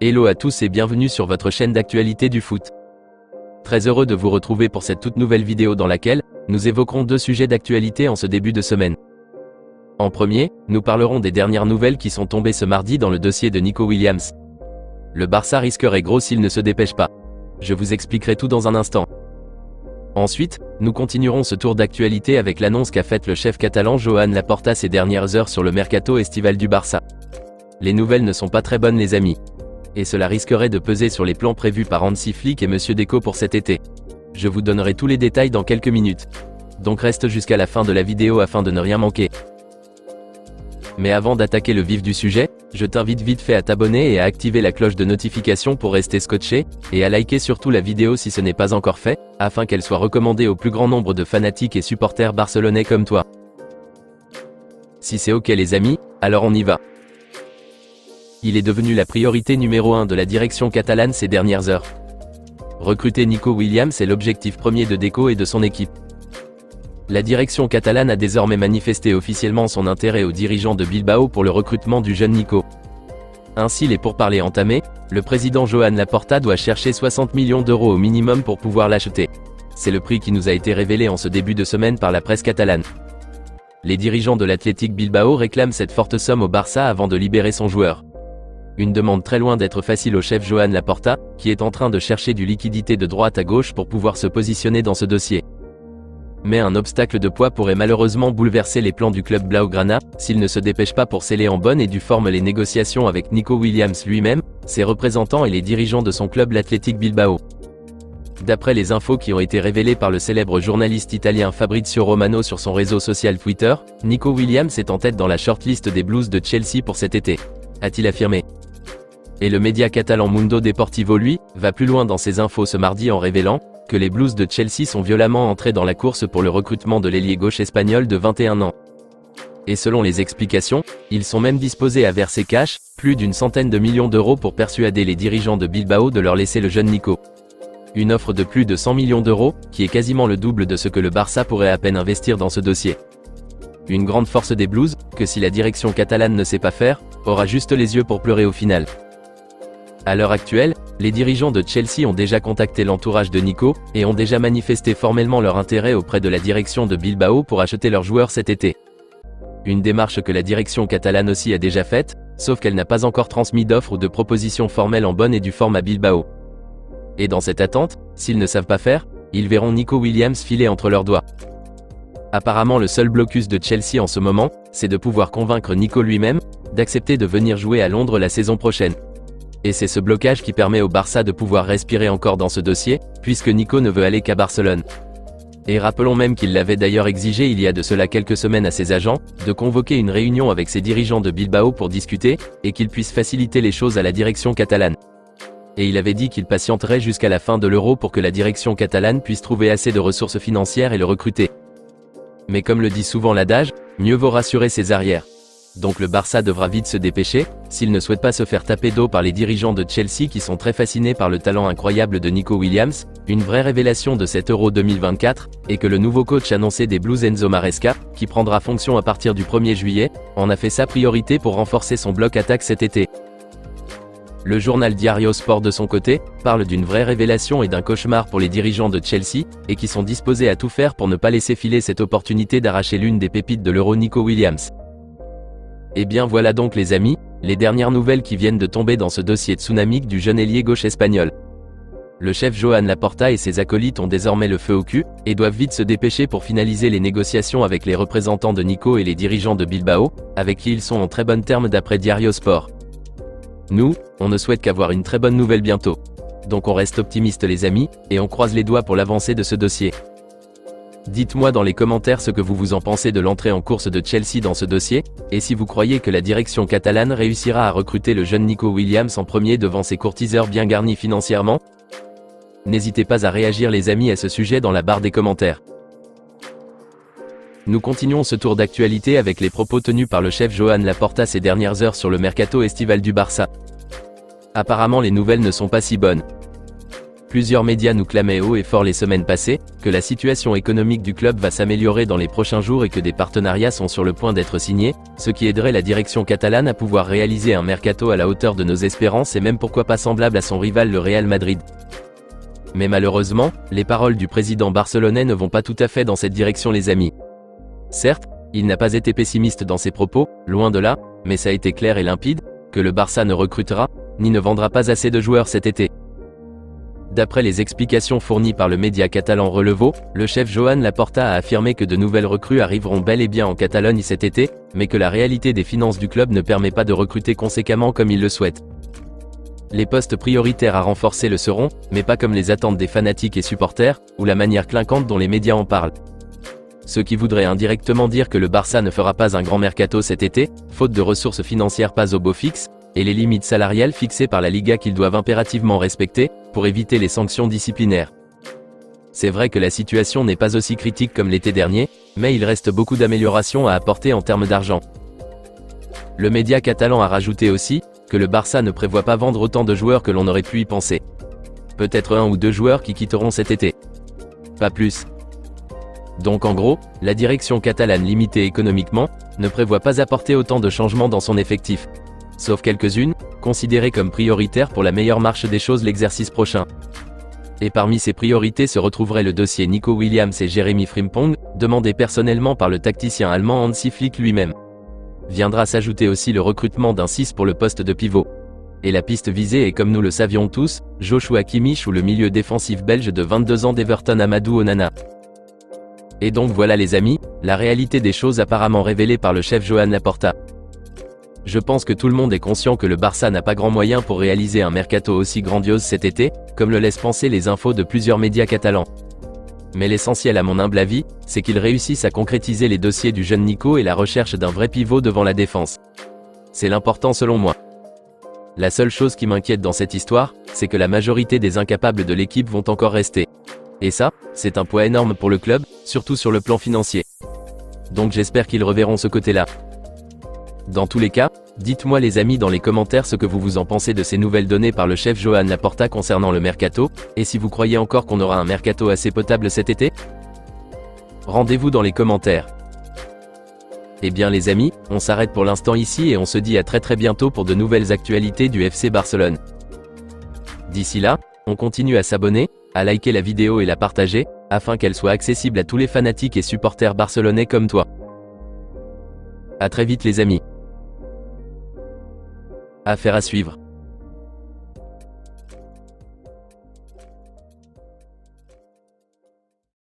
Hello à tous et bienvenue sur votre chaîne d'actualité du foot. Très heureux de vous retrouver pour cette toute nouvelle vidéo dans laquelle nous évoquerons deux sujets d'actualité en ce début de semaine. En premier, nous parlerons des dernières nouvelles qui sont tombées ce mardi dans le dossier de Nico Williams. Le Barça risquerait gros s'il ne se dépêche pas. Je vous expliquerai tout dans un instant. Ensuite, nous continuerons ce tour d'actualité avec l'annonce qu'a faite le chef catalan Joan Laporta ces dernières heures sur le mercato estival du Barça. Les nouvelles ne sont pas très bonnes les amis. Et cela risquerait de peser sur les plans prévus par Hansi Flick et Monsieur Deco pour cet été. Je vous donnerai tous les détails dans quelques minutes. Donc reste jusqu'à la fin de la vidéo afin de ne rien manquer. Mais avant d'attaquer le vif du sujet, je t'invite vite fait à t'abonner et à activer la cloche de notification pour rester scotché, et à liker surtout la vidéo si ce n'est pas encore fait, afin qu'elle soit recommandée au plus grand nombre de fanatiques et supporters barcelonais comme toi. Si c'est ok les amis, alors on y va. Il est devenu la priorité numéro 1 de la direction catalane ces dernières heures. Recruter Nico Williams est l'objectif premier de Deco et de son équipe. La direction catalane a désormais manifesté officiellement son intérêt aux dirigeants de Bilbao pour le recrutement du jeune Nico. Ainsi les pourparlers entamés, le président Joan Laporta doit chercher 60 millions d'euros au minimum pour pouvoir l'acheter. C'est le prix qui nous a été révélé en ce début de semaine par la presse catalane. Les dirigeants de l'Athletic Bilbao réclament cette forte somme au Barça avant de libérer son joueur. Une demande très loin d'être facile au chef Joan Laporta, qui est en train de chercher du liquidité de droite à gauche pour pouvoir se positionner dans ce dossier. Mais un obstacle de poids pourrait malheureusement bouleverser les plans du club Blaugrana, s'il ne se dépêche pas pour sceller en bonne et due forme les négociations avec Nico Williams lui-même, ses représentants et les dirigeants de son club l'Athletic Bilbao. D'après les infos qui ont été révélées par le célèbre journaliste italien Fabrizio Romano sur son réseau social Twitter, Nico Williams est en tête dans la shortlist des Blues de Chelsea pour cet été, a-t-il affirmé. Et le média catalan Mundo Deportivo lui, va plus loin dans ses infos ce mardi en révélant que les Blues de Chelsea sont violemment entrés dans la course pour le recrutement de l'ailier gauche espagnol de 21 ans. Et selon les explications, ils sont même disposés à verser cash, plus d'une centaine de millions d'euros pour persuader les dirigeants de Bilbao de leur laisser le jeune Nico. Une offre de plus de 100 millions d'euros, qui est quasiment le double de ce que le Barça pourrait à peine investir dans ce dossier. Une grande force des Blues, que si la direction catalane ne sait pas faire, aura juste les yeux pour pleurer au final. À l'heure actuelle, les dirigeants de Chelsea ont déjà contacté l'entourage de Nico, et ont déjà manifesté formellement leur intérêt auprès de la direction de Bilbao pour acheter leur joueur cet été. Une démarche que la direction catalane aussi a déjà faite, sauf qu'elle n'a pas encore transmis d'offres ou de propositions formelles en bonne et due forme à Bilbao. Et dans cette attente, s'ils ne savent pas faire, ils verront Nico Williams filer entre leurs doigts. Apparemment le seul blocus de Chelsea en ce moment, c'est de pouvoir convaincre Nico lui-même, d'accepter de venir jouer à Londres la saison prochaine. Et c'est ce blocage qui permet au Barça de pouvoir respirer encore dans ce dossier, puisque Nico ne veut aller qu'à Barcelone. Et rappelons même qu'il l'avait d'ailleurs exigé il y a de cela quelques semaines à ses agents, de convoquer une réunion avec ses dirigeants de Bilbao pour discuter, et qu'il puisse faciliter les choses à la direction catalane. Et il avait dit qu'il patienterait jusqu'à la fin de l'Euro pour que la direction catalane puisse trouver assez de ressources financières et le recruter. Mais comme le dit souvent l'adage, mieux vaut rassurer ses arrières. Donc le Barça devra vite se dépêcher, s'il ne souhaite pas se faire taper d'eau par les dirigeants de Chelsea qui sont très fascinés par le talent incroyable de Nico Williams, une vraie révélation de cet Euro 2024, et que le nouveau coach annoncé des Blues Enzo Maresca, qui prendra fonction à partir du 1er juillet, en a fait sa priorité pour renforcer son bloc attaque cet été. Le journal Diario Sport de son côté, parle d'une vraie révélation et d'un cauchemar pour les dirigeants de Chelsea, et qui sont disposés à tout faire pour ne pas laisser filer cette opportunité d'arracher l'une des pépites de l'Euro Nico Williams. Et bien voilà donc les amis, les dernières nouvelles qui viennent de tomber dans ce dossier tsunamique du jeune ailier gauche espagnol. Le chef Joan Laporta et ses acolytes ont désormais le feu au cul, et doivent vite se dépêcher pour finaliser les négociations avec les représentants de Nico et les dirigeants de Bilbao, avec qui ils sont en très bons termes d'après Diario Sport. Nous, on ne souhaite qu'avoir une très bonne nouvelle bientôt. Donc on reste optimiste les amis, et on croise les doigts pour l'avancée de ce dossier. Dites-moi dans les commentaires ce que vous en pensez de l'entrée en course de Chelsea dans ce dossier, et si vous croyez que la direction catalane réussira à recruter le jeune Nico Williams en premier devant ses courtiseurs bien garnis financièrement. N'hésitez pas à réagir les amis à ce sujet dans la barre des commentaires. Nous continuons ce tour d'actualité avec les propos tenus par le chef Joan Laporta ces dernières heures sur le mercato estival du Barça. Apparemment les nouvelles ne sont pas si bonnes. Plusieurs médias nous clamaient haut et fort les semaines passées, que la situation économique du club va s'améliorer dans les prochains jours et que des partenariats sont sur le point d'être signés, ce qui aiderait la direction catalane à pouvoir réaliser un mercato à la hauteur de nos espérances et même pourquoi pas semblable à son rival le Real Madrid. Mais malheureusement, les paroles du président barcelonais ne vont pas tout à fait dans cette direction les amis. Certes, il n'a pas été pessimiste dans ses propos, loin de là, mais ça a été clair et limpide, que le Barça ne recrutera, ni ne vendra pas assez de joueurs cet été. D'après les explications fournies par le média catalan Relevo, le chef Joan Laporta a affirmé que de nouvelles recrues arriveront bel et bien en Catalogne cet été, mais que la réalité des finances du club ne permet pas de recruter conséquemment comme il le souhaite. Les postes prioritaires à renforcer le seront, mais pas comme les attentes des fanatiques et supporters, ou la manière clinquante dont les médias en parlent. Ce qui voudrait indirectement dire que le Barça ne fera pas un grand mercato cet été, faute de ressources financières pas au beau fixe, et les limites salariales fixées par la Liga qu'ils doivent impérativement respecter, pour éviter les sanctions disciplinaires. C'est vrai que la situation n'est pas aussi critique comme l'été dernier, mais il reste beaucoup d'améliorations à apporter en termes d'argent. Le média catalan a rajouté aussi, que le Barça ne prévoit pas vendre autant de joueurs que l'on aurait pu y penser. Peut-être 1 ou 2 joueurs qui quitteront cet été. Pas plus. Donc en gros, la direction catalane limitée économiquement, ne prévoit pas apporter autant de changements dans son effectif. Sauf quelques-unes, considérées comme prioritaires pour la meilleure marche des choses l'exercice prochain. Et parmi ces priorités se retrouverait le dossier Nico Williams et Jérémy Frimpong, demandé personnellement par le tacticien allemand Hansi Flick lui-même. Viendra s'ajouter aussi le recrutement d'un 6 pour le poste de pivot. Et la piste visée est comme nous le savions tous, Joshua Kimmich ou le milieu défensif belge de 22 ans d'Everton Amadou Onana. Et donc voilà les amis, la réalité des choses apparemment révélée par le chef Joan Laporta. Je pense que tout le monde est conscient que le Barça n'a pas grand moyen pour réaliser un mercato aussi grandiose cet été, comme le laissent penser les infos de plusieurs médias catalans. Mais l'essentiel à mon humble avis, c'est qu'ils réussissent à concrétiser les dossiers du jeune Nico et la recherche d'un vrai pivot devant la défense. C'est l'important selon moi. La seule chose qui m'inquiète dans cette histoire, c'est que la majorité des incapables de l'équipe vont encore rester. Et ça, c'est un poids énorme pour le club, surtout sur le plan financier. Donc j'espère qu'ils reverront ce côté-là. Dans tous les cas, dites-moi les amis dans les commentaires ce que vous en pensez de ces nouvelles données par le chef Joan Laporta concernant le mercato, et si vous croyez encore qu'on aura un mercato assez potable cet été. Rendez-vous dans les commentaires. Eh bien les amis, on s'arrête pour l'instant ici et on se dit à très bientôt pour de nouvelles actualités du FC Barcelone. D'ici là, on continue à s'abonner, à liker la vidéo et la partager, afin qu'elle soit accessible à tous les fanatiques et supporters barcelonais comme toi. À très vite les amis. Affaire à suivre.